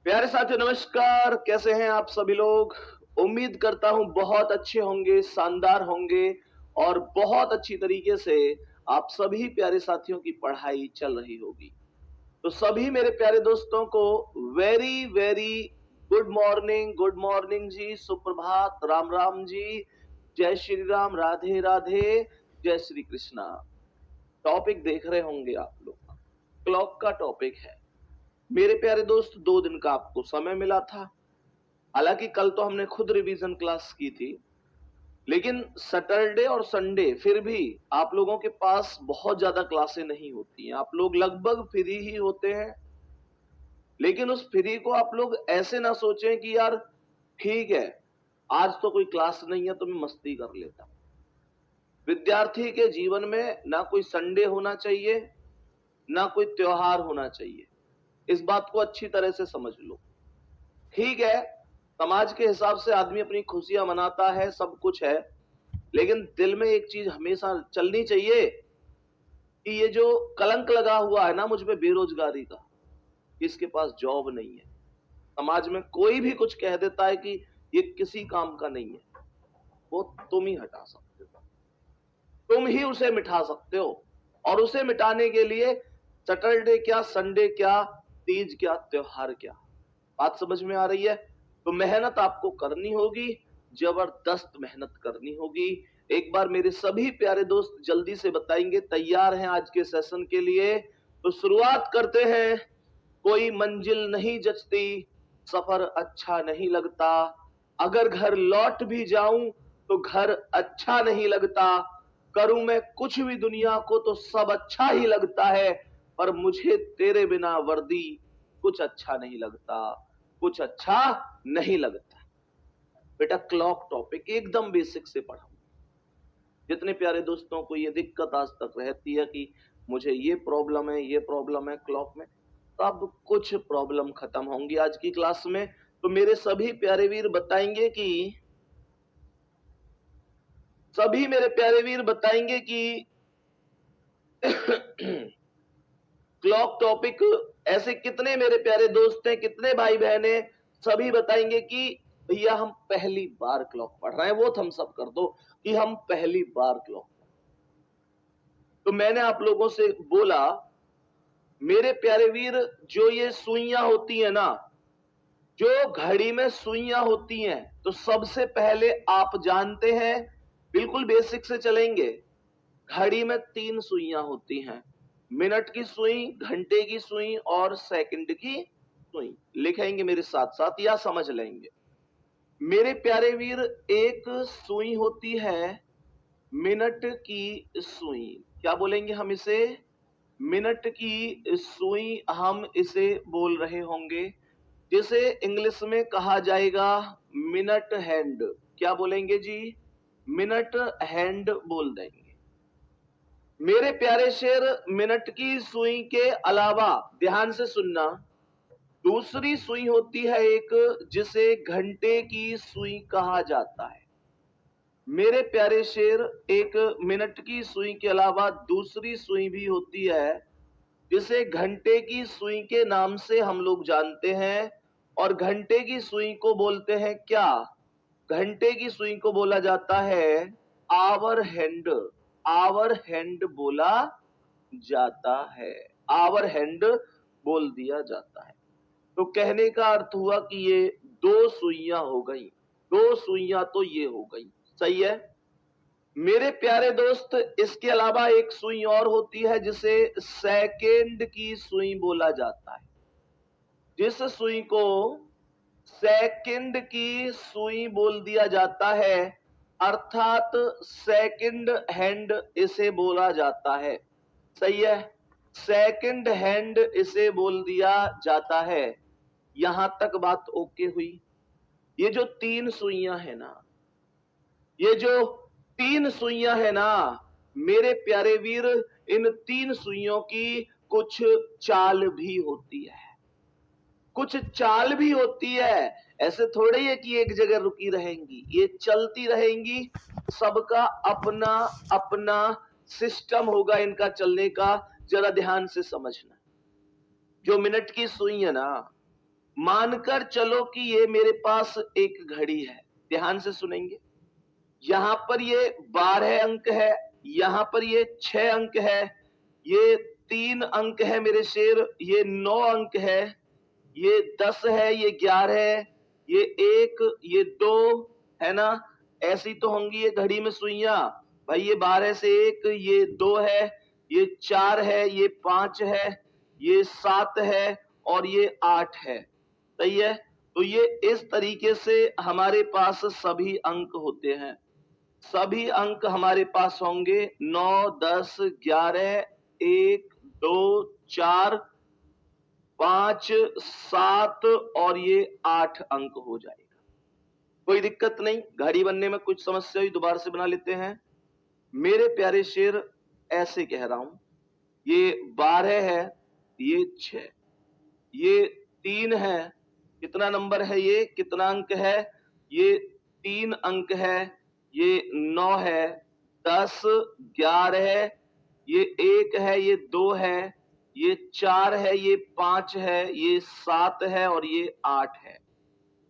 प्यारे साथियों नमस्कार। कैसे हैं आप सभी लोग? उम्मीद करता हूं बहुत अच्छे होंगे, शानदार होंगे और बहुत अच्छी तरीके से आप सभी प्यारे साथियों की पढ़ाई चल रही होगी। तो सभी मेरे प्यारे दोस्तों को वेरी वेरी गुड मॉर्निंग जी, सुप्रभात, राम राम जी, जय श्री राम, राधे राधे, जय श्री कृष्णा। टॉपिक देख रहे होंगे आप लोग, क्लॉक का टॉपिक है। मेरे प्यारे दोस्त 2 दिन का आपको समय मिला था। हालांकि कल तो हमने खुद रिवीजन क्लास की थी, लेकिन सैटरडे और संडे फिर भी आप लोगों के पास बहुत ज्यादा क्लासें नहीं होती हैं। आप लोग लगभग फ्री ही होते हैं। लेकिन उस फ्री को आप लोग ऐसे ना सोचें कि यार ठीक है, आज तो कोई क्लास नहीं है तो मैं मस्ती कर लेता हूं। विद्यार्थी के जीवन में ना कोई संडे होना चाहिए, ना कोई त्योहार होना चाहिए। इस बात को अच्छी तरह से समझ लो। ठीक है, समाज के हिसाब से आदमी अपनी खुशियां मनाता है, सब कुछ है, लेकिन दिल में एक चीज हमेशा चलनी चाहिए कि ये जो कलंक लगा हुआ है ना मुझ पे बेरोजगारी का, इसके पास जॉब नहीं है। समाज में कोई भी कुछ कह देता है कि ये किसी काम का नहीं है, वो तुम ही हटा सकते हो, तुम ही उसे मिटा सकते हो। और उसे मिटाने के लिए सैटरडे क्या, संडे क्या, तीज क्या, त्योहार क्या। बात समझ में आ रही है? तो मेहनत आपको करनी होगी, जबरदस्त मेहनत करनी होगी। एक बार मेरे सभी प्यारे दोस्त जल्दी से बताएंगे, तैयार हैं आज के सेशन के लिए? तो शुरुआत करते हैं। कोई मंजिल नहीं जचती, सफर अच्छा नहीं लगता, अगर घर लौट भी जाऊं तो घर अच्छा नहीं लगता, करूं मैं कुछ भी दुनिया को तो सब अच्छा ही लगता है, पर मुझे तेरे बिना वर्दी कुछ अच्छा नहीं लगता, कुछ अच्छा नहीं लगता। बेटा क्लॉक टॉपिक एकदम बेसिक से पढ़ा। जितने प्यारे दोस्तों को ये दिक्कत आज तक रहती है कि मुझे ये प्रॉब्लम है क्लॉक में, तो अब कुछ प्रॉब्लम खत्म होंगी आज की क्लास में। तो मेरे सभी प्यारे वीर बताएंगे कि क्लॉक टॉपिक ऐसे कितने मेरे प्यारे दोस्त हैं, कितने भाई बहन हैं, सभी बताएंगे कि भैया हम पहली बार क्लॉक पढ़ रहे हैं। वो थम्स अप कर दो कि हम पहली बार क्लॉक। तो मैंने आप लोगों से बोला मेरे प्यारे वीर, जो ये सुइयां होती है ना, जो घड़ी में सुइयां होती हैं, तो सबसे पहले आप जानते हैं, बिल्कुल बेसिक से चलेंगे। घड़ी में 3 सुइयां होती हैं, मिनट की सुई, घंटे की सुई और सेकंड की सुई। लिखेंगे मेरे साथ साथ या समझ लेंगे। मेरे प्यारे वीर, एक सुई होती है मिनट की सुई। क्या बोलेंगे हम इसे? मिनट की सुई हम इसे बोल रहे होंगे, जिसे इंग्लिश में कहा जाएगा मिनट हैंड। क्या बोलेंगे जी? मिनट हैंड बोल देंगे। मेरे प्यारे शेर, मिनट की सुई के अलावा ध्यान से सुनना, दूसरी सुई होती है एक, जिसे घंटे की सुई कहा जाता है। मेरे प्यारे शेर, एक मिनट की सुई के अलावा दूसरी सुई भी होती है, जिसे घंटे की सुई के नाम से हम लोग जानते हैं। और घंटे की सुई को बोलते हैं क्या? घंटे की सुई को बोला जाता है आवर हैंड। आवर हैंड बोला जाता है, आवर हैंड बोल दिया जाता है। तो कहने का अर्थ हुआ कि ये 2 सुइयां हो गई, 2 सुइयां तो ये हो गई। सही है मेरे प्यारे दोस्त। इसके अलावा एक सुई और होती है, जिसे सेकेंड की सुई बोला जाता है। जिस सुई को सेकंड की सुई बोल दिया जाता है, अर्थात सेकंड हैंड इसे बोला जाता है। सही है, सेकंड हैंड इसे बोल दिया जाता है। यहां तक बात ओके हुई? ये जो 3 सुइयां है ना, ये जो 3 सुइयां है ना मेरे प्यारे वीर, इन 3 सुइयों की कुछ चाल भी होती है, कुछ चाल भी होती है। ऐसे थोड़े ही है कि एक जगह रुकी रहेंगी, ये चलती रहेंगी। सबका अपना अपना सिस्टम होगा इनका चलने का। जरा ध्यान से समझना। जो मिनट की सुई है ना, मानकर चलो कि ये मेरे पास एक घड़ी है, ध्यान से सुनेंगे। यहां पर ये 12 अंक है, यहां पर ये 6 अंक है, ये 3 अंक है मेरे शेर, ये 9 अंक है, ये 10 है, ये 11 है, ये 1, ये 2 है ना। ऐसी तो होंगी ये घड़ी में सुइयां। भाई ये 12 से 1, ये 2 है, ये 4 है, ये 5 है, ये 7 है और ये 8 है। सही है। तो ये इस तरीके से हमारे पास सभी अंक होते हैं। सभी अंक हमारे पास होंगे 9, 10, 11, 1, 2, 4, 5, 7 और ये 8 अंक हो जाएगा। कोई दिक्कत नहीं, घड़ी बनने में कुछ समस्या हुई दोबारा से बना लेते हैं। मेरे प्यारे शेर ऐसे कह रहा हूं, ये 12 है, ये 6, ये 3 है, कितना नंबर है ये, कितना अंक है, ये 3 अंक है, ये 9 है, 10, 11 है, ये 1 है, ये 2 है, ये 4 है, ये 5 है, ये 7 है और ये 8 है।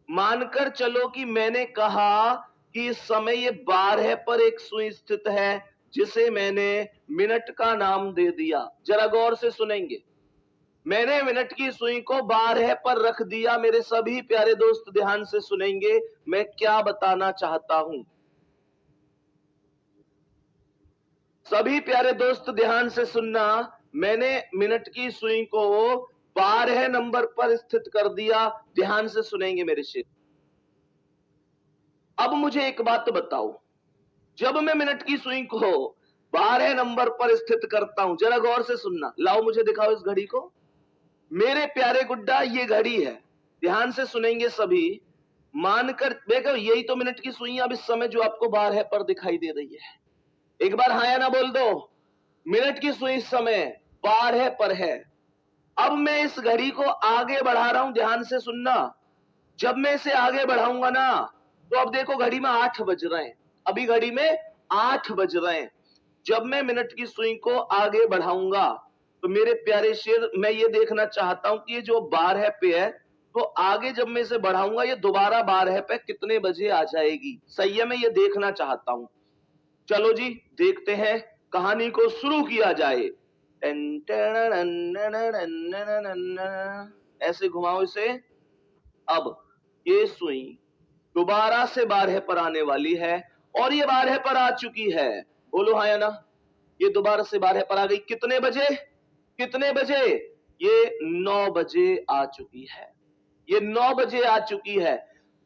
मानकर चलो कि मैंने कहा कि इस समय ये 12 पर एक सुई स्थित है, जिसे मैंने मिनट का नाम दे दिया। जरा गौर से सुनेंगे। मैंने मिनट की सुई को 12 पर रख दिया। मेरे सभी प्यारे दोस्त ध्यान से सुनेंगे, मैं क्या बताना चाहता हूं। सभी प्यारे दोस्त ध्यान से सुनना, मैंने मिनट की सुई को 12 नंबर पर स्थित कर दिया। ध्यान से सुनेंगे मेरे शेर। अब मुझे एक बात बताओ, जब मैं मिनट की सुई को 12 नंबर पर स्थित करता हूं, जरा गौर से सुनना, लाओ मुझे दिखाओ इस घड़ी को। मेरे प्यारे गुड्डा, ये घड़ी है। ध्यान से सुनेंगे सभी। मानकर देखो, यही तो मिनट की सुई अब इस समय जो आपको 12 पर दिखाई दे रही है। एक बार हाँ या ना बोल दो। मिनट की सुई इस समय 12 पर है। अब मैं इस घड़ी को आगे बढ़ा रहा हूं, ध्यान से सुनना। जब मैं इसे आगे बढ़ाऊंगा ना, तो अब देखो घड़ी में 8 बज रहे हैं। अभी घड़ी में 8 बज रहे हैं। जब मैं मिनट की सुई को आगे बढ़ाऊंगा, तो मेरे प्यारे शेर, मैं ये देखना चाहता हूं कि ये जो 12 पे है, तो आगे जब मैं इसे बढ़ाऊंगा, ये दोबारा 12 पे कितने बजे आ जाएगी। सही है, मैं ये देखना चाहता हूं। चलो जी, देखते हैं, कहानी को शुरू किया जाए। ऐसे घुमाओ इसे। अब ये सुई दोबारा से 12 पर आने वाली है और ये 12 पर आ चुकी है। बोलो हाँ या ना। ये दोबारा से 12 पर आ गई। कितने बजे, कितने बजे? ये 9 बजे आ चुकी है। ये 9 बजे आ चुकी है।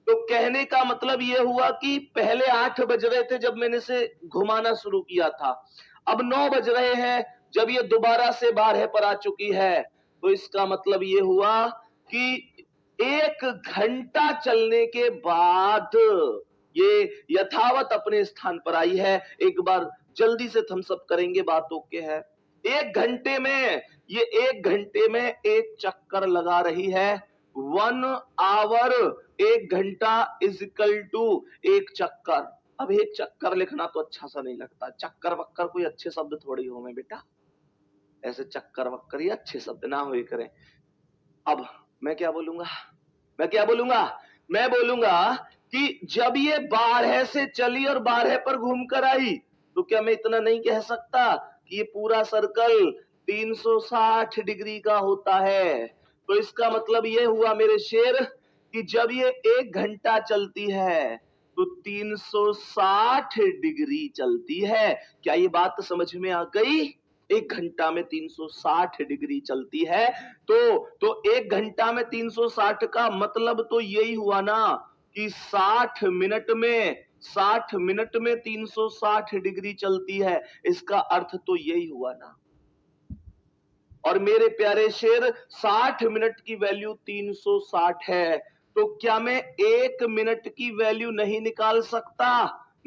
तो कहने का मतलब ये हुआ कि पहले 8 बज रहे थे जब मैंने इसे घुमाना शुरू किया था। अब 9 बज रहे हैं जब ये दोबारा से 12 पर आ चुकी है। तो इसका मतलब ये हुआ कि 1 घंटा चलने के बाद ये यथावत अपने स्थान पर आई है। एक बार जल्दी से थम्स अप करेंगे, बात ओके है। 1 घंटे में, ये 1 घंटे में एक चक्कर लगा रही है। 1 आवर, 1 घंटा इज इक्वल टू एक चक्कर। अब एक चक्कर लिखना तो अच्छा सा नहीं लगता। चक्कर वक्कर कोई अच्छे शब्द थोड़ी हो में बेटा, ऐसे चक्कर वक्कर ये अच्छे शब्द ना हुए करें। अब मैं क्या बोलूंगा, मैं क्या बोलूंगा, मैं बोलूंगा कि जब ये 12 से चली और 12 पर घूम कर आई, तो क्या मैं इतना नहीं कह सकता कि ये पूरा सर्कल 360 डिग्री का होता है। तो इसका मतलब ये हुआ मेरे शेर कि जब ये 1 घंटा चलती है तो 360 डिग्री चलती है। क्या ये बात समझ में आ गई? 1 घंटा में 360 डिग्री चलती है। तो 1 घंटा में 360 का मतलब तो यही हुआ ना कि 60 मिनट में 360 डिग्री चलती है। इसका अर्थ तो यही हुआ ना। और मेरे प्यारे शेर, 60 मिनट की वैल्यू 360 है। तो क्या मैं 1 मिनट की वैल्यू नहीं निकाल सकता?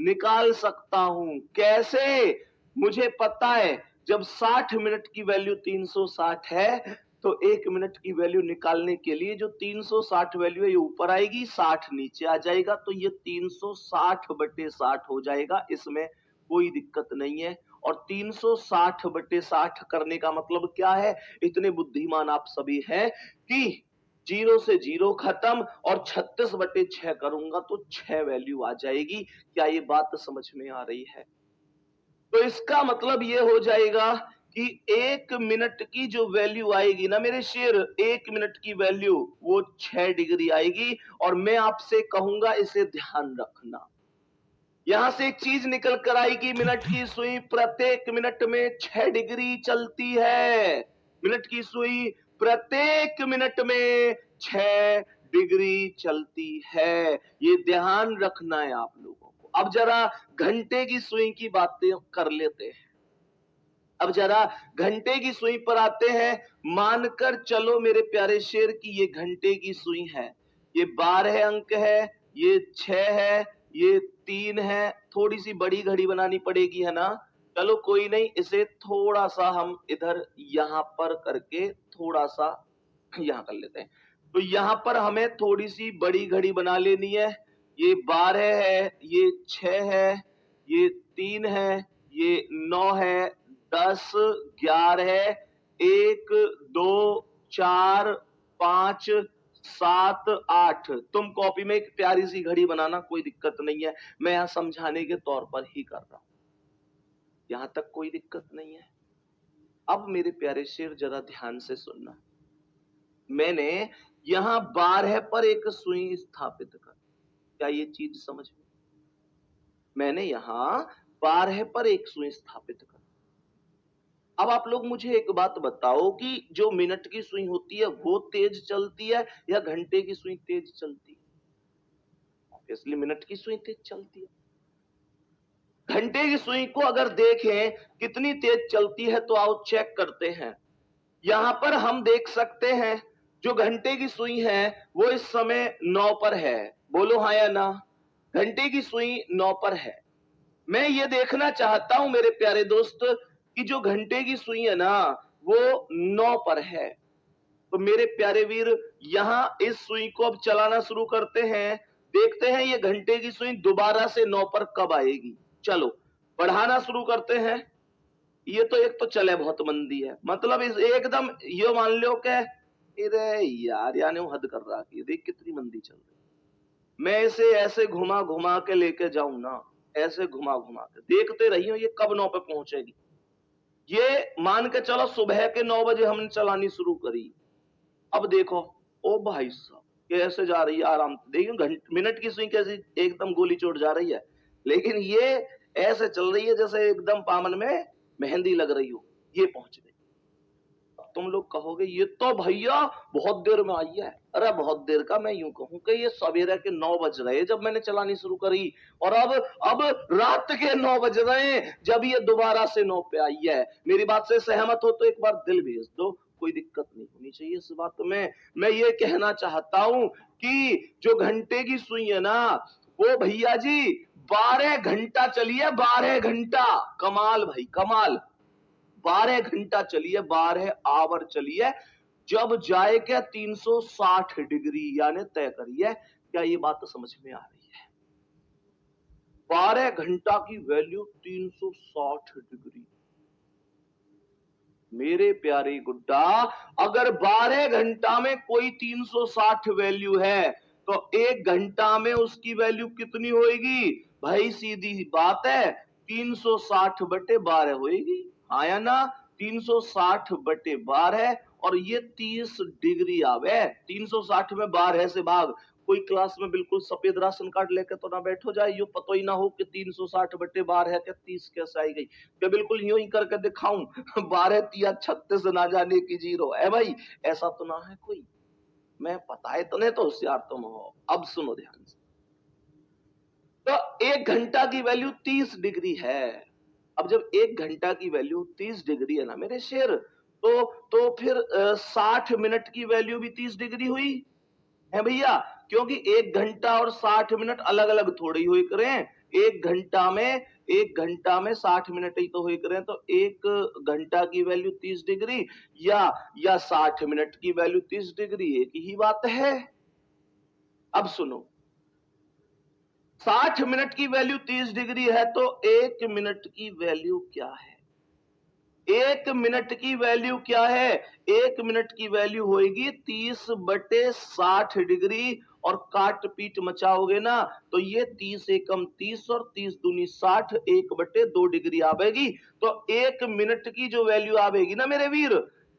निकाल सकता हूं। कैसे? मुझे पता है, जब 60 मिनट की वैल्यू 360 है, तो 1 मिनट की वैल्यू निकालने के लिए जो 360 वैल्यू है ये ऊपर आएगी, 60 नीचे आ जाएगा, तो ये 360/60 हो जाएगा। इसमें कोई दिक्कत नहीं है। और 360/60 करने का मतलब क्या है? इतने बुद्धिमान आप सभी हैं कि जीरो से जीरो खत्म और 36/6 करूंगा तो 6 वैल्यू आ जाएगी। क्या ये बात समझ में आ रही है? तो इसका मतलब ये हो जाएगा कि 1 मिनट की जो वैल्यू आएगी ना मेरे शेर, 1 मिनट की वैल्यू वो 6 डिग्री आएगी। और मैं आपसे कहूंगा इसे ध्यान रखना। यहां से एक चीज निकल कर आएगी, मिनट की सुई प्रत्येक मिनट में 6 डिग्री चलती है। मिनट की सुई प्रत्येक मिनट में 6 डिग्री चलती है। ये ध्यान रखना है आप लोगों को। अब जरा घंटे की सुई की बातें कर लेते हैं। अब जरा घंटे की सुई पर आते हैं। मानकर चलो मेरे प्यारे शेर की ये घंटे की सुई है। ये 12 अंक है, ये 6 है, ये 3 है। थोड़ी सी बड़ी घड़ी बनानी पड़ेगी, है ना? चलो कोई नहीं, इसे थोड़ा सा हम इधर यहां पर करके थोड़ा सा यहां कर लेते हैं। तो यहां पर हमें थोड़ी सी बड़ी घड़ी बना लेनी है। ये 12 है, ये 6 है, ये 3 है, ये 9 है, 10, 11, 1, 2, 4, 5, 7, 8। तुम कॉपी में एक प्यारी सी घड़ी बनाना, कोई दिक्कत नहीं है। मैं यहां समझाने के तौर पर ही कर रहा हूं। यहां तक कोई दिक्कत नहीं है। अब मेरे प्यारे शेर जरा ध्यान से सुनना। मैंने यहां 12 पर एक सुई स्थापित कर। क्या ये चीज समझ में? मैंने यहां 12 पर एक सुई स्थापित कर। अब आप लोग मुझे एक बात बताओ कि जो मिनट की सुई होती है वो तेज चलती है या घंटे की सुई तेज चलती है? ऑब्वियसली मिनट की सुई तेज चलती है। घंटे की सुई को अगर देखें कितनी तेज चलती है तो आओ चेक करते हैं। यहां पर हम देख सकते हैं जो घंटे की सुई है वो इस समय 9 पर है। बोलो हाँ या ना? घंटे की सुई 9 पर है। मैं ये देखना चाहता हूं मेरे प्यारे दोस्त कि जो घंटे की सुई है ना वो 9 पर है। तो मेरे प्यारे वीर यहां इस सुई को अब चलाना शुरू करते हैं। देखते हैं ये घंटे की सुई दोबारा से 9 पर कब आएगी। चलो बढ़ाना शुरू करते हैं। ये तो एक तो चले बहुत मंदी है, मतलब इस एकदम ये मान लो कि अरे यार यानी वो हद कर रहा कि देख कितनी मंदी चल रही। मैं इसे ऐसे घुमा घुमा के लेके जाऊं ना, ऐसे घुमा घुमा के देखते रही हूं ये कब 9 पे पहुंचेगी। ये मान के चलो सुबह के 9 बजे हमने चलानी शुरू करी। अब देखो, ओ भाई साहब कैसे जा रही है आराम से। देखिए मिनट की सुई कैसी एकदम गोली चोट जा रही है, लेकिन ये ऐसे चल रही है जैसे एकदम पामन में मेहंदी लग रही हो। ये पहुंच गई। तुम लोग कहोगे ये तो भैया बहुत देर में आई है। अरे बहुत देर का मैं यूं कहूं कि ये सवेरे के 9 बज रहे जब मैंने चलानी शुरू करी, और अब रात के 9 बज रहे हैं जब ये दोबारा से 9 पे आई है। मेरी बात से सहमत हो तो एक बार दिल भेज दो, कोई दिक्कत नहीं होनी चाहिए इस बात में। मैं ये कहना चाहता हूं कि जो घंटे की सुई है ना वो भैया जी 12 घंटा चली है, 12 घंटा। कमाल भाई कमाल। 12 घंटा चली है, 12 आवर चली है। जब जाए क्या 360 डिग्री यानी तय करिए। क्या ये बात तो समझ में आ रही है? 12 घंटा की वैल्यू 360 डिग्री। मेरे प्यारे गुड्डा, अगर 12 घंटा में कोई 360 वैल्यू है तो 1 घंटा में उसकी वैल्यू कितनी होगी? भाई सीधी बात है 360/12 होगी। हाँ या ना? 360/12 और ये 30 डिग्री आवे। 360 में 12 से भाग। कोई क्लास में बिल्कुल सफेद राशन कार्ड लेके तो ना बैठो जाए, यूं पता ही ना हो कि 360/12 है क्या 30 कैसे आई गई। क्या बिल्कुल यूं ही करके दिखाऊं 12 तिया 36 ना जाने की जीरो है भाई। ऐसा तो ना है कोई। मैं पता है इतने तो होशियार तुम हो। अब सुनो ध्यान से। तो 1 घंटा की वैल्यू 30 डिग्री है। अब जब 1 घंटा की वैल्यू 30 डिग्री है ना मेरे शेर, तो फिर 60 मिनट की वैल्यू भी 30 डिग्री हुई है भैया। क्योंकि 1 घंटा और 60 मिनट अलग अलग थोड़ी हुई करें। 1 घंटा में 60 मिनट ही तो हुई करें। तो 1 घंटा की वैल्यू 30 डिग्री या 60 मिनट की वैल्यू 30 डिग्री, एक ही बात है। अब सुनो, 60 मिनट की वैल्यू 30 डिग्री है तो 1 मिनट की वैल्यू क्या है? 1 मिनट की वैल्यू क्या है? 1 मिनट की वैल्यू होगी 30/60 डिग्री, और काट पीट मचाओगे ना तो ये 30 एकम 30 और 30 दूनी 60, 1/2 डिग्री आवेगी। तो 1 मिनट की जो वैल्यू आवेगी ना मेरे वीर,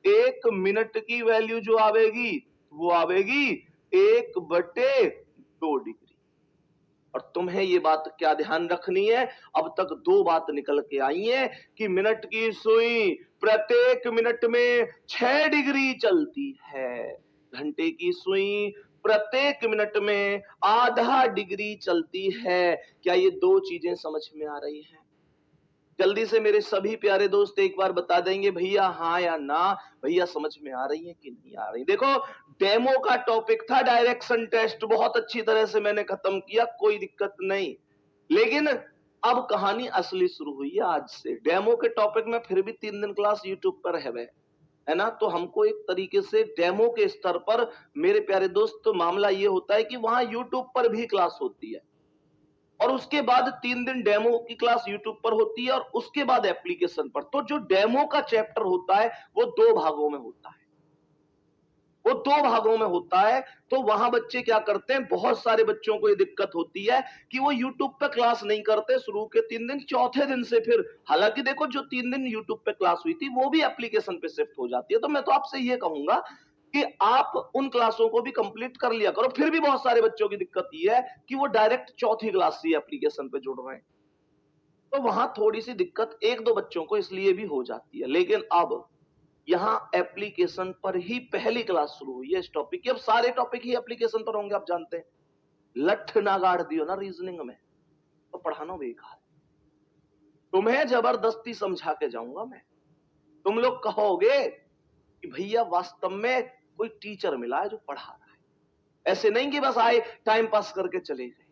1 मिनट की वैल्यू जो आवेगी वो आवेगी 1/2 डिग्री। और तुम्हें ये बात क्या ध्यान रखनी है, अब तक 2 बात निकल के आई है कि मिनट की सुई प्रत्येक मिनट में 6 डिग्री चलती है, घंटे की सुई प्रत्येक मिनट में आधा डिग्री चलती है। क्या ये 2 चीजें समझ में आ रही हैं? जल्दी से मेरे सभी प्यारे दोस्त एक बार बता देंगे भैया हाँ या ना, भैया समझ में आ रही है कि नहीं आ रही? देखो, डेमो का टॉपिक था डायरेक्शन टेस्ट, बहुत अच्छी तरह से मैंने खत्म किया, कोई दिक्कत नहीं। लेकिन अब कहानी असली शुरू हुई है आज से। डेमो के टॉपिक में फिर भी 3 दिन क्लास यूट्यूब पर है ना, तो हमको एक तरीके से डेमो के स्तर पर मेरे प्यारे दोस्त, तो मामला ये होता है कि वहां यूट्यूब पर भी क्लास होती है, और उसके बाद 3 दिन डेमो की क्लास यूट्यूब पर होती है, और उसके बाद एप्लीकेशन पर। तो जो डेमो का चैप्टर होता है वो 2 भागों में होता है, वो 2 भागों में होता है। तो वहां बच्चे क्या करते हैं, बहुत सारे बच्चों को ये दिक्कत होती है कि वो यूट्यूब पे क्लास नहीं करते शुरू के 3 दिन, चौथे दिन से फिर, हालांकि देखो जो 3 दिन यूट्यूब पे क्लास हुई थी वो भी एप्लीकेशन पे शिफ्ट हो जाती है। तो मैं तो आपसे ये कहूंगा कि आप उन क्लासों को भी कंप्लीट कर लिया करो। फिर भी बहुत सारे बच्चों की दिक्कत ये है कि वो डायरेक्ट चौथी क्लास से एप्लीकेशन पे जुड़ रहे हैं, तो वहां थोड़ी सी दिक्कत 1-2 बच्चों को इसलिए भी हो जाती है। लेकिन अब यहाँ एप्लीकेशन पर ही पहली क्लास शुरू हुई है इस टॉपिक की। अब सारे टॉपिक ही एप्लीकेशन पर होंगे, आप जानते हैं। लठ ना गाड़ दियो ना रीजनिंग में तो पढ़ाना बेकार है। तुम्हें जबरदस्ती समझा के जाऊंगा मैं, तुम लोग कहोगे कि भैया वास्तव में कोई टीचर मिला है जो पढ़ा रहा है। ऐसे नहीं कि बस आए टाइम पास करके चले गए,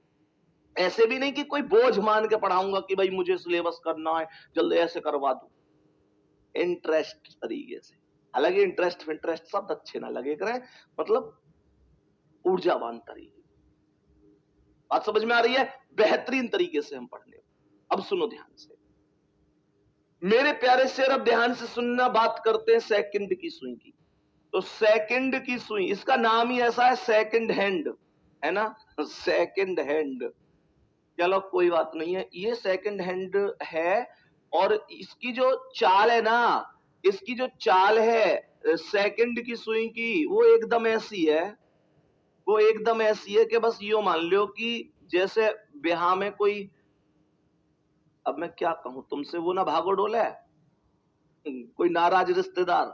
ऐसे भी नहीं कि कोई बोझ मान के पढ़ाऊंगा कि भाई मुझे सिलेबस करना है जल्दी ऐसे करवा दूं, इंटरेस्ट तरीके से। हालांकि इंटरेस्ट शब्द अच्छे ना लगे करें, मतलब ऊर्जावान तरीके। बात समझ में आ रही है? बेहतरीन तरीके से हम पढ़ने। अब सुनो ध्यान से मेरे प्यारे शेर, अब ध्यान से सुनना। बात करते हैं सेकंड की सुई की। तो सेकंड की सुई, इसका नाम ही ऐसा है, सेकंड हैंड, है ना, सेकंड हैंड। चलो कोई बात नहीं है, ये सेकंड हैंड है। और इसकी जो चाल है ना, इसकी जो चाल है सेकंड की सुई की, वो एकदम ऐसी है, वो एकदम ऐसी है कि बस यो मान लो कि जैसे ब्याह में कोई, अब मैं क्या कहूं तुमसे, वो ना भागो डोले, कोई नाराज रिश्तेदार,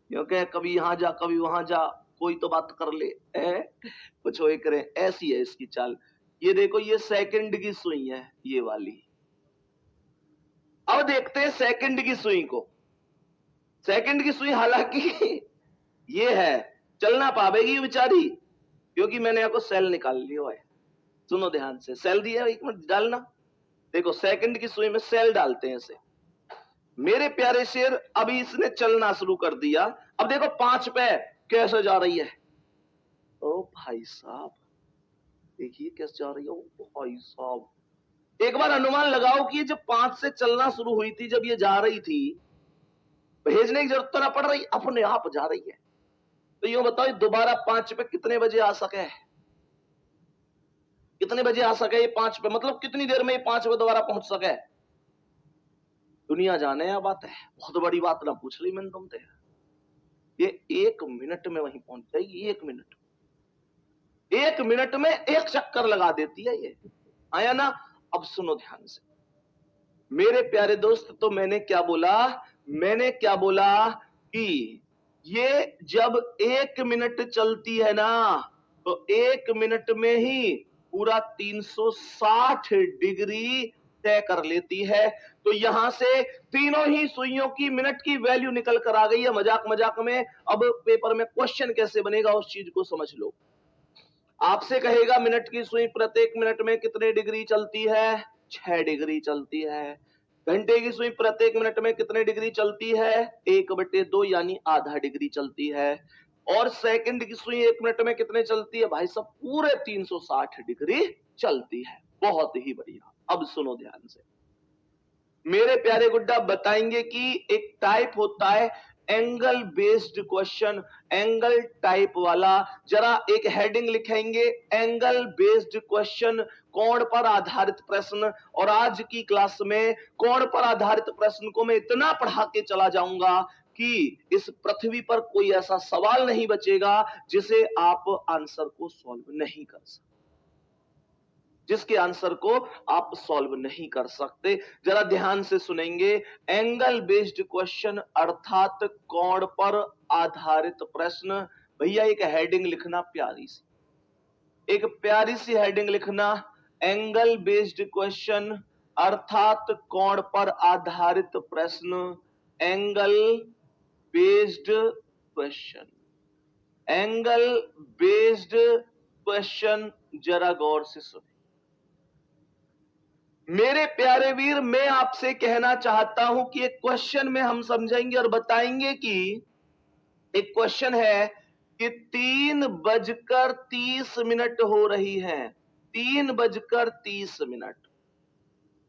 क्योंकि कभी यहां जा कभी वहां जा, कोई तो बात कर ले, कुछ हो करे, ऐसी है इसकी चाल। ये देखो, ये सेकंड की सुई है ये वाली। अब देखते हैं सेकंड की सुई को। सेकंड की सुई हालांकि ये है, चलना पावेगी बेचारी, क्योंकि मैंने आपको सेल निकाल लिया है। सुनो ध्यान से, सेल दिया, 1 मिनट डालना। देखो सेकंड की सुई में सेल डालते हैं इसे। मेरे प्यारे शेर, अभी इसने चलना शुरू कर दिया। अब देखो 5 पे कैसे जा रही है। ओ भाई साहब, देखिए कैसे जा रही है। ओ भाई साहब, एक बार अनुमान लगाओ कि जब 5 से चलना शुरू हुई थी, जब ये जा रही थी, भेजने की जरूरत तो ना पड़ रही, अपने आप जा रही है। तो यूं बताओ दोबारा 5 पे कितने बजे आ सके, कितने बजे आ सके ये 5 पे, मतलब कितनी देर में ये 5 पे दोबारा पहुंच सके। दुनिया जाने या बात है, बहुत बड़ी बात ना पूछ ली मैंने तुमसे। ये 1 मिनट में वहीं पहुंच जाएगी, 1 मिनट, 1 मिनट में 1 चक्कर लगा देती है ये, आया ना। अब सुनो ध्यान से मेरे प्यारे दोस्त, तो मैंने क्या बोला, मैंने क्या बोला कि ये जब 1 मिनट चलती है ना, तो 1 मिनट में ही पूरा 360 डिग्री तय कर लेती है। तो यहां से तीनों ही सुइयों की मिनट की वैल्यू निकल कर आ गई है, मजाक मजाक में। अब पेपर में क्वेश्चन कैसे बनेगा उस चीज को समझ लो। आपसे कहेगा मिनट की सुई प्रत्येक मिनट में कितने डिग्री चलती है, 6 डिग्री चलती है। घंटे की सुई प्रत्येक मिनट में कितने डिग्री चलती है, 1/2 यानी आधा डिग्री चलती है। और सेकंड की सुई 1 मिनट में कितने चलती है भाई साहब, पूरे 360 डिग्री चलती है। बहुत ही बढ़िया। अब सुनो ध्यान से, मेरे प्यारे गुड्डा बताएंगे कि एक टाइप होता है angle based question, angle type वाला। जरा एक हेडिंग लिखेंगे, एंगल बेस्ड क्वेश्चन, कोण पर आधारित प्रश्न। और आज की क्लास में कोण पर आधारित प्रश्न को मैं इतना पढ़ा के चला जाऊंगा कि इस पृथ्वी पर कोई ऐसा सवाल नहीं बचेगा जिसे आप आंसर को सॉल्व नहीं कर सकते, जिसके आंसर को आप सॉल्व नहीं कर सकते। जरा ध्यान से सुनेंगे, एंगल बेस्ड क्वेश्चन अर्थात कोण पर आधारित प्रश्न। भैया एक हेडिंग लिखना, प्यारी सी, एक प्यारी सी हेडिंग लिखना, एंगल बेस्ड क्वेश्चन अर्थात कोण पर आधारित प्रश्न, angle based question, angle based question. जरा गौर से सुने मेरे प्यारे वीर, मैं आपसे कहना चाहता हूं कि एक क्वेश्चन में हम समझेंगे और बताएंगे कि एक क्वेश्चन है कि 3:30 हो रही है, 3:30,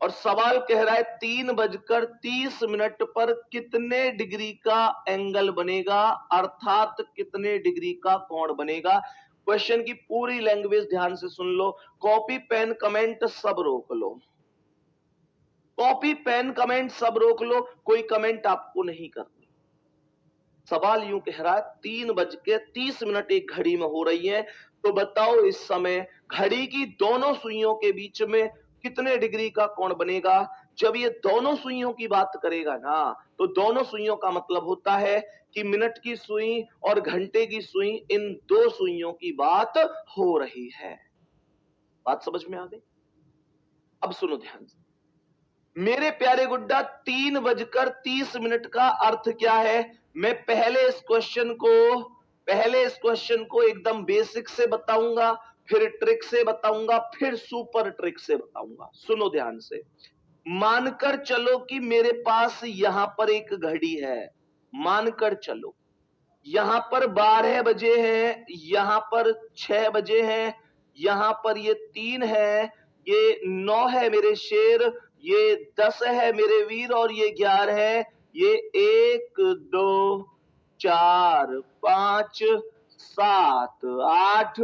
और सवाल कह रहा है 3:30 पर कितने डिग्री का एंगल बनेगा, अर्थात कितने डिग्री का कोण बनेगा। क्वेश्चन की पूरी लैंग्वेज ध्यान से सुन लो, कॉपी पेन कमेंट सब रोक लो, कॉपी पेन कमेंट सब रोक लो, कोई कमेंट आपको नहीं करनी। सवाल यूं कह रहा है 3:30 एक घड़ी में हो रही है, तो बताओ इस समय घड़ी की दोनों सुइयों के बीच में कितने डिग्री का कोण बनेगा। जब ये दोनों सुइयों की बात करेगा ना, तो दोनों सुइयों का मतलब होता है कि मिनट की सुई और घंटे की सुई, इन दो सुइयों की बात हो रही है। बात समझ में आ गई? अब सुनो ध्यान से मेरे प्यारे गुड्डा, 3:30 का अर्थ क्या है। मैं पहले इस क्वेश्चन को एकदम बेसिक से बताऊंगा, फिर ट्रिक से बताऊंगा, फिर सुपर ट्रिक से बताऊंगा। सुनो ध्यान से, मानकर चलो कि मेरे पास यहां पर एक घड़ी है, मानकर चलो यहां पर 12 बजे हैं, यहां पर 6 बजे हैं, यहां पर ये 3 है, ये 9 है मेरे शेर, ये 10 है मेरे वीर, और ये 11 है। ये 1 2 4 5 7 8।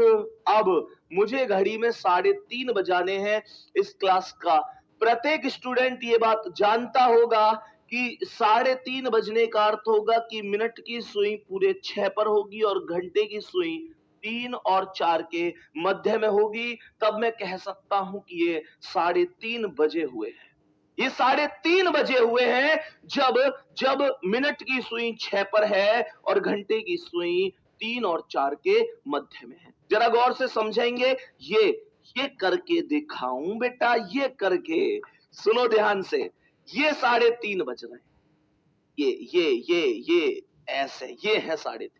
अब मुझे घड़ी में 3:30 बजाने हैं। इस क्लास का प्रत्येक स्टूडेंट ये बात जानता होगा कि 3:30 बजने का अर्थ होगा कि मिनट की सुई पूरे 6 पर होगी और घंटे की सुई 3 और 4 के मध्य में होगी। तब मैं कह सकता हूं कि ये 3:30 बजे हुए हैं, ये 3:30 बजे हुए हैं जब जब मिनट की सुई 6 पर है और घंटे की सुई 3 और 4 के मध्य में है। जरा गौर से समझेंगे, ये करके दिखाऊं बेटा, ये करके सुनो ध्यान से। ये 3:30 बज रहे हैं, ये ऐसे, ये है 3:30।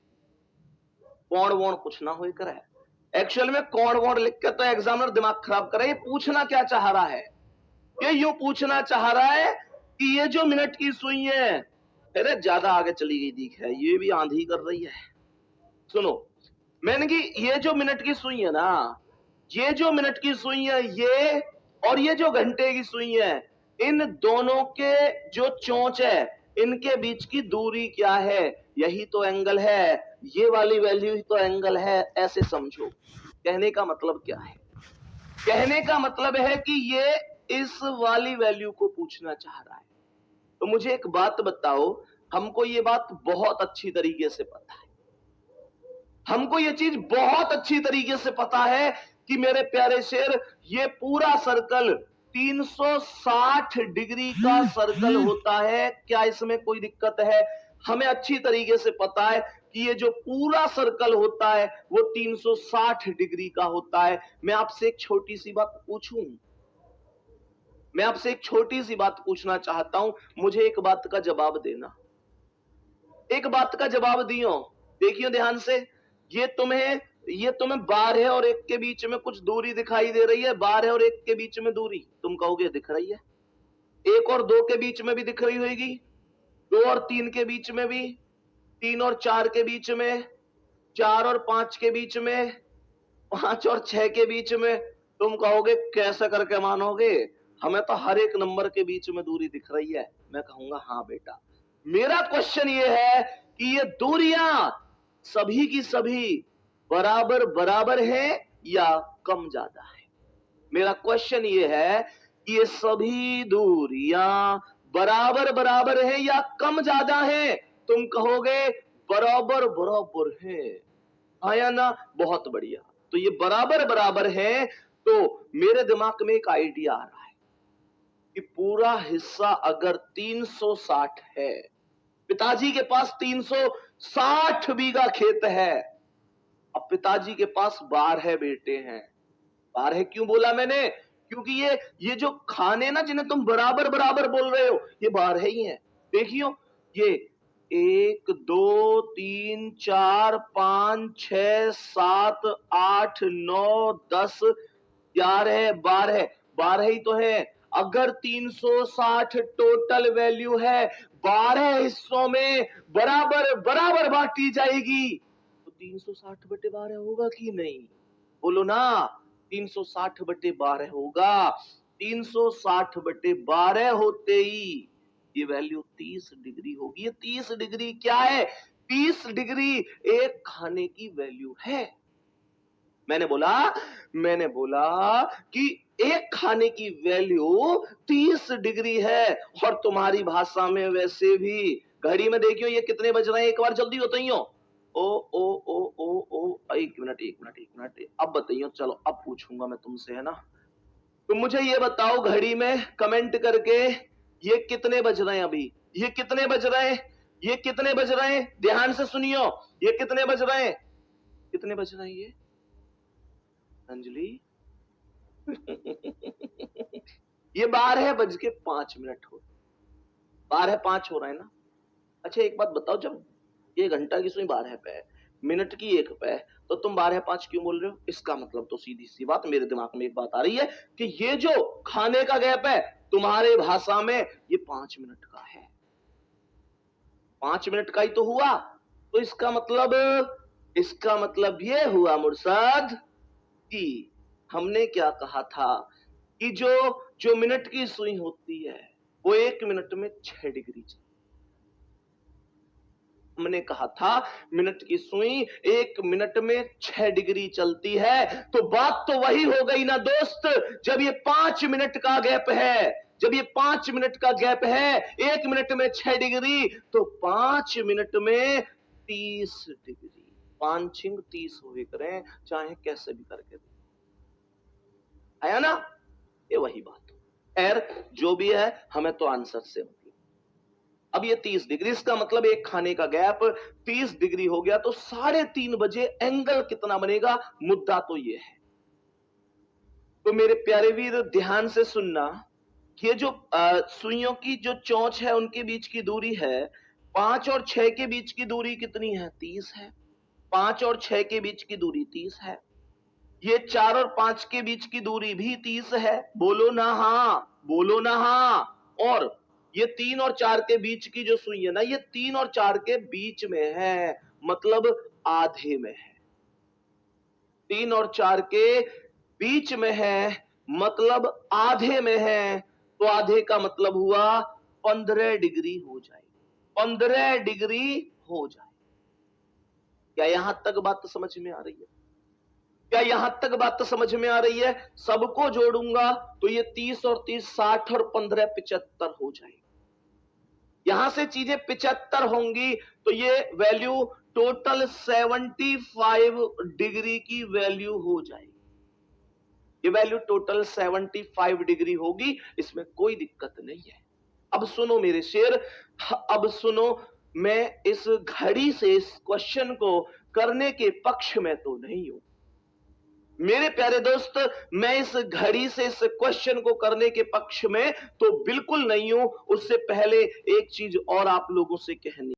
कोण वोण कुछ ना हो कर है, एक्चुअल में कोण वोण लिख के तो एग्जामिनर दिमाग खराब करे। ये पूछना क्या चाह रहा है, ये यूं पूछना चाह रहा है कि ये जो मिनट की सुई है, अरे ज्यादा आगे चली गई दिख है, ये भी आंधी कर रही है। सुनो, मैंने कि ये जो मिनट की सुई है ना, ये जो मिनट की सुई है, ये और ये जो घंटे की सुई है, इन दोनों के जो चोंच है, इनके बीच की दूरी क्या है, यही तो एंगल है। ये वाली वैल्यू ही तो एंगल है, ऐसे समझो। कहने का मतलब क्या है, कहने का मतलब है कि ये इस वाली वैल्यू को पूछना चाह रहा है। तो मुझे एक बात बताओ, हमको ये बात बहुत अच्छी तरीके से पता है, हमको ये चीज बहुत अच्छी तरीके से पता है कि मेरे प्यारे शेर, ये पूरा सर्कल 360 डिग्री का सर्कल होता है। क्या इसमें कोई दिक्कत है? हमें अच्छी तरीके से पता है कि ये जो पूरा सर्कल होता है वो 360 डिग्री का होता है। मैं आपसे एक छोटी सी बात पूछूं, मैं आपसे एक छोटी सी बात पूछना चाहता हूं, मुझे एक बात का जवाब देना, एक बात का जवाब दियो। देखियो ध्यान से, ये तुम्हें 12 और 1 के बीच में कुछ दूरी दिखाई दे रही है, 12 और 1 के बीच में दूरी तुम कहोगे दिख रही है, 1 और 2 के बीच में भी दिख रही होगी, 2 और 3 के बीच में भी, 3 और 4 के बीच में, 4 और 5 के बीच में, 5 और 6 के बीच में। तुम कहोगे कैसे करके मानोगे, हमें तो हर एक नंबर के बीच में दूरी दिख रही है। मैं कहूंगा हाँ बेटा, मेरा क्वेश्चन ये है कि ये दूरियां सभी की सभी बराबर बराबर है या कम ज्यादा है। मेरा क्वेश्चन ये है कि ये सभी दूरियां बराबर बराबर है या कम ज्यादा है। तुम कहोगे बराबर बराबर है, हाँ या ना? बहुत बढ़िया। तो ये बराबर बराबर है, तो मेरे दिमाग में एक आइडिया आ रहा है कि पूरा हिस्सा अगर 360 है, पिताजी के पास 360 बीघा खेत है, अब पिताजी के पास 12 बेटे हैं। 12 क्यों बोला मैंने? क्योंकि ये जो खाने ना जिन्हें तुम बराबर बराबर बोल रहे हो, ये 12 ही हैं। देखियो, ये 1 2 3 4 5 6 7 8 9 10 11 12 12 ही तो है। अगर 360 टोटल वैल्यू है, 12 हिस्सों में बराबर बराबर बांटी जाएगी, तो 360 बटे 12 होगा कि नहीं? बोलो ना, 360 बटे 12 होगा। 360 बटे 12 होते ही ये वैल्यू 30 डिग्री होगी। ये 30 डिग्री क्या है? 30 डिग्री एक खाने की वैल्यू है। मैंने बोला कि एक खाने की वैल्यू 30 डिग्री है। और तुम्हारी भाषा में वैसे भी घड़ी में देखियो ये कितने बज रहे हैं, एक बार जल्दी बताइयो। ओ ओ ओ ओ ओ एक मिनट, अब बताइयो। चलो अब पूछूंगा मैं तुमसे, है ना? तुम मुझे ये बताओ घड़ी में कमेंट करके, ये कितने बज रहे हैं अभी? ये कितने बज रहे हैं? ये कितने बज रहे हैं? ध्यान से सुनियो, ये कितने बज रहे हैं? कितने बज रहे हैं ये अंजलि? ये 12:05 हो, 12:05 हो रहा है ना? अच्छा एक बात बताओ, जब ये घंटा की सुई 12 पे है, मिनट की 1 पे है, तो तुम 12:05 क्यों बोल रहे हो? इसका मतलब तो सीधी सी बात, मेरे दिमाग में एक बात आ रही है कि ये जो खाने का गैप है तुम्हारे भाषा में ये 5 मिनट का है। 5 मिनट का ही तो हुआ। तो इसका मतलब ये हुआ मुर्शद कि हमने क्या कहा था कि जो मिनट की सुई होती है वो 1 मिनट में 6 डिग्री चलती है। हमने कहा था मिनट की सुई 1 मिनट में 6 डिग्री चलती है। तो बात तो वही हो गई ना दोस्त, जब ये 5 मिनट का गैप है, जब ये 5 मिनट का गैप है, 1 मिनट में 6 डिग्री, तो 5 मिनट में 30 डिग्री। 5 छिंग 30 हुए करें, चाहे कैसे भी करके दे, आया ना? ये वही बात। खैर जो भी है, हमें तो आंसर से मतलब। अब ये 30 डिग्री, इसका मतलब एक खाने का गैप 30 डिग्री हो गया, तो 3:30 बजे एंगल कितना बनेगा? मुद्दा तो ये है। तो मेरे प्यारे वीर ध्यान से सुनना, ये जो सुइयों की जो चोंच है उनके बीच की दूरी है, 5 और 6 के बीच की दूरी कितनी है? 30 है। 5 और 6 के बीच की दूरी 30 है। ये 4 और 5 के बीच की दूरी भी 30 है। बोलो ना हाँ, बोलो ना हाँ। और ये 3 और 4 के बीच की जो सुई है ना, ये 3 और 4 के बीच में है, मतलब आधे में है। 3 और 4 के बीच में है, मतलब आधे में है। तो आधे का मतलब हुआ 15 डिग्री हो जाएगी। 15 डिग्री हो जाए। क्या यहां तक बात समझ में आ रही है? क्या यहां तक बात समझ में आ रही है? सबको जोड़ूंगा तो ये 30 और 30 60 और 15 75 हो जाएगी। यहां से चीजें 75 होंगी तो ये वैल्यू टोटल 75 डिग्री की वैल्यू हो जाएगी। ये वैल्यू टोटल 75 डिग्री होगी, इसमें कोई दिक्कत नहीं है। अब सुनो मेरे शेर, अब सुनो, मैं इस घड़ी से इस क्वेश्चन को करने के पक्ष में तो नहीं हूं मेरे प्यारे दोस्त। मैं इस घड़ी से इस क्वेश्चन को करने के पक्ष में तो बिल्कुल नहीं हूं। उससे पहले एक चीज और आप लोगों से कहनी